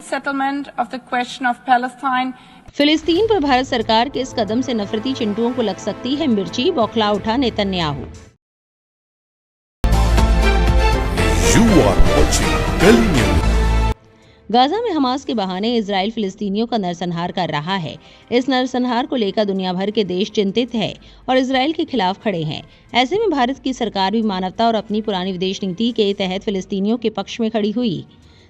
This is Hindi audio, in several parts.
settlement of the question of Palestine. फिलिस्तीन पर भारत सरकार के इस कदम से नफरती चिंटुओं को लग सकती है मिर्ची, बौखला उठा Netanyahu. You are watching Delhi News. Gaza में हमास के बहाने इजराइल फिलिस्तीनियों का नरसंहार कर रहा है। इस नरसंहार को लेकर दुनिया भर के देश चिंतित है और इजराइल के खिलाफ खड़े हैं। ऐसे में भारत की सरकार भी मानवता और अपनी पुरानी विदेश नीति के तहत फिलिस्तीनियों के पक्ष में खड़ी हुई।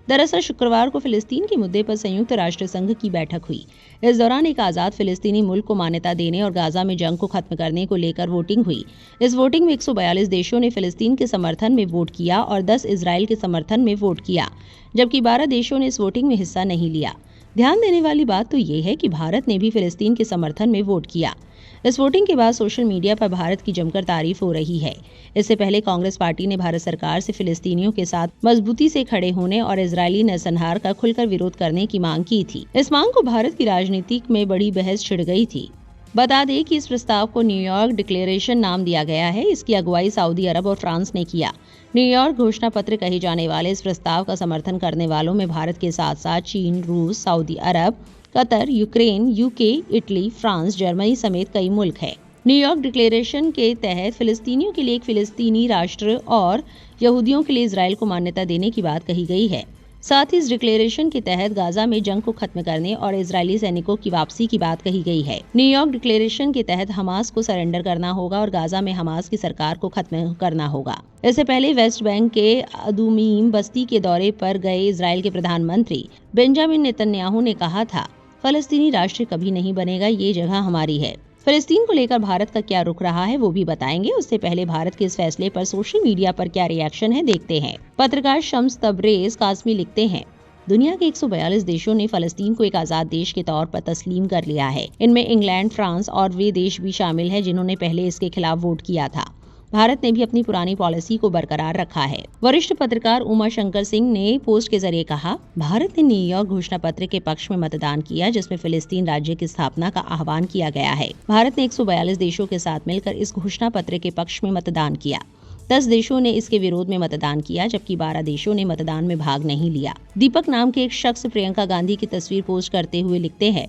दरअसल शुक्रवार को फिलिस्तीन के मुद्दे पर संयुक्त राष्ट्र संघ की बैठक हुई। इस दौरान एक आजाद फिलिस्तीनी मुल्क को मान्यता देने और गाजा में जंग को खत्म करने को लेकर वोटिंग हुई। इस वोटिंग में 142 देशों ने फिलिस्तीन के समर्थन में वोट किया और 10 इजराइल के समर्थन में वोट किया, जबकि 12 देशों ने इस वोटिंग में हिस्सा नहीं लिया। ध्यान देने वाली बात तो ये है कि भारत ने भी फिलिस्तीन के समर्थन में वोट किया। इस वोटिंग के बाद सोशल मीडिया पर भारत की जमकर तारीफ हो रही है। इससे पहले कांग्रेस पार्टी ने भारत सरकार से फिलिस्तीनियों के साथ मजबूती से खड़े होने और इजरायली नरसंहार का खुलकर विरोध करने की मांग की थी। इस मांग को भारत की राजनीति में बड़ी बहस छिड़ गई थी। बता दें कि इस प्रस्ताव को न्यूयॉर्क डिक्लेरेशन नाम दिया गया है। इसकी अगुवाई सऊदी अरब और फ्रांस ने किया। न्यूयॉर्क घोषणा पत्र कहे जाने वाले इस प्रस्ताव का समर्थन करने वालों में भारत के साथ साथ चीन, रूस, सऊदी अरब, Qatar, Ukraine, UK, Italy, France, Germany समेत कई मुल्क हैं। न्यूयॉर्क डिक्लेरेशन के तहत फिलिस्तीनियों के लिए एक फिलिस्तीनी राष्ट्र और यहूदियों के लिए इजराइल को मान्यता देने की बात कही गई है। साथ ही इस डिक्लेरेशन के तहत गाजा में जंग को खत्म करने और इजरायली सैनिकों की वापसी की बात कही गई है। न्यूयॉर्क डिक्लेरेशन के तहत हमास को सरेंडर करना होगा और गाजा में हमास की सरकार को खत्म करना होगा। इससे पहले वेस्ट बैंक के अदुमीम बस्ती के दौरे पर गए इजराइल के प्रधानमंत्री बेंजामिन नेतन्याहू ने कहा था, फलस्तीनी राष्ट्र कभी नहीं बनेगा, ये जगह हमारी है। फिलिस्तीन को लेकर भारत का क्या रुख रहा है वो भी बताएंगे। उससे पहले भारत के इस फैसले पर सोशल मीडिया पर क्या रिएक्शन है देखते हैं। पत्रकार शम्स तबरेज कासमी लिखते हैं, दुनिया के 142 देशों ने फलस्तीन को एक आजाद देश के तौर पर तस्लीम कर लिया है। इनमें इंग्लैंड, फ्रांस और वे देश भी शामिल हैं जिन्होंने पहले इसके खिलाफ वोट किया था। भारत ने भी अपनी पुरानी पॉलिसी को बरकरार रखा है। वरिष्ठ पत्रकार उमा शंकर सिंह ने पोस्ट के जरिए कहा, भारत ने न्यूयॉर्क घोषणा पत्र के पक्ष में मतदान किया जिसमें फिलिस्तीन राज्य की स्थापना का आह्वान किया गया है। भारत ने 142 देशों के साथ मिलकर इस घोषणा पत्र के पक्ष में मतदान किया। 10 देशों ने इसके विरोध में मतदान किया, जबकि 12 देशों ने मतदान में भाग नहीं लिया। दीपक नाम के एक शख्स प्रियंका गांधी की तस्वीर पोस्ट करते हुए लिखते हैं,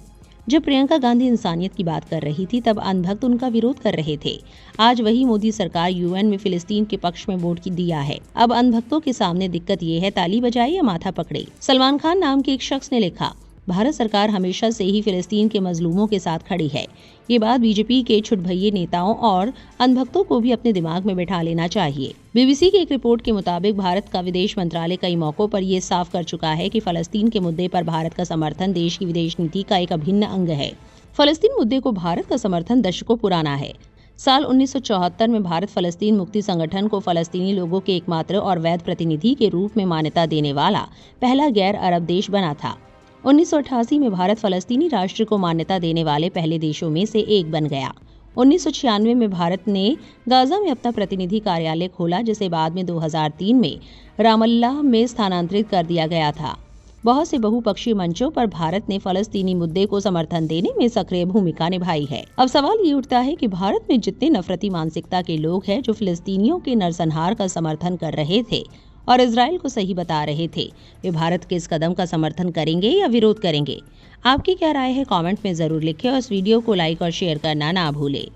जब प्रियंका गांधी इंसानियत की बात कर रही थी तब अंधभक्त उनका विरोध कर रहे थे। आज वही मोदी सरकार यूएन में फिलिस्तीन के पक्ष में वोट की दिया है। अब अंधभक्तों के सामने दिक्कत ये है, ताली बजाए या माथा पकड़े। सलमान खान नाम के एक शख्स ने लिखा, भारत सरकार हमेशा से ही फिलिस्तीन के मजलूमों के साथ खड़ी है। ये बात बीजेपी के छुटभइये नेताओं और अंधभक्तों को भी अपने दिमाग में बैठा लेना चाहिए। बीबीसी की एक रिपोर्ट के मुताबिक भारत का विदेश मंत्रालय कई मौकों पर ये साफ कर चुका है कि फलस्तीन के मुद्दे पर भारत का समर्थन देश की विदेश नीति का एक अभिन्न अंग है। फलस्तीन मुद्दे को भारत का समर्थन दशकों पुराना है। साल 1974 में भारत फलस्तीन मुक्ति संगठन को फलस्तीनी लोगों के एकमात्र और वैध प्रतिनिधि के रूप में मान्यता देने वाला पहला गैर अरब देश बना था। 1988 में भारत फलस्तीनी राष्ट्र को मान्यता देने वाले पहले देशों में से एक बन गया। 1996 में भारत ने गाजा में अपना प्रतिनिधि कार्यालय खोला, जिसे बाद में 2003 में रामल्लाह में स्थानांतरित कर दिया गया था। बहुत से बहुपक्षीय मंचों पर भारत ने फलस्तीनी मुद्दे को समर्थन देने में सक्रिय भूमिका निभाई है। अब सवाल ये उठता है कि भारत में जितने नफरती मानसिकता के लोग हैं जो फिलिस्तीनियों के नरसंहार का समर्थन कर रहे थे और इजराइल को सही बता रहे थे, वे भारत के इस कदम का समर्थन करेंगे या विरोध करेंगे? आपकी क्या राय है? कमेंट में जरूर लिखें और इस वीडियो को लाइक और शेयर करना ना भूलें।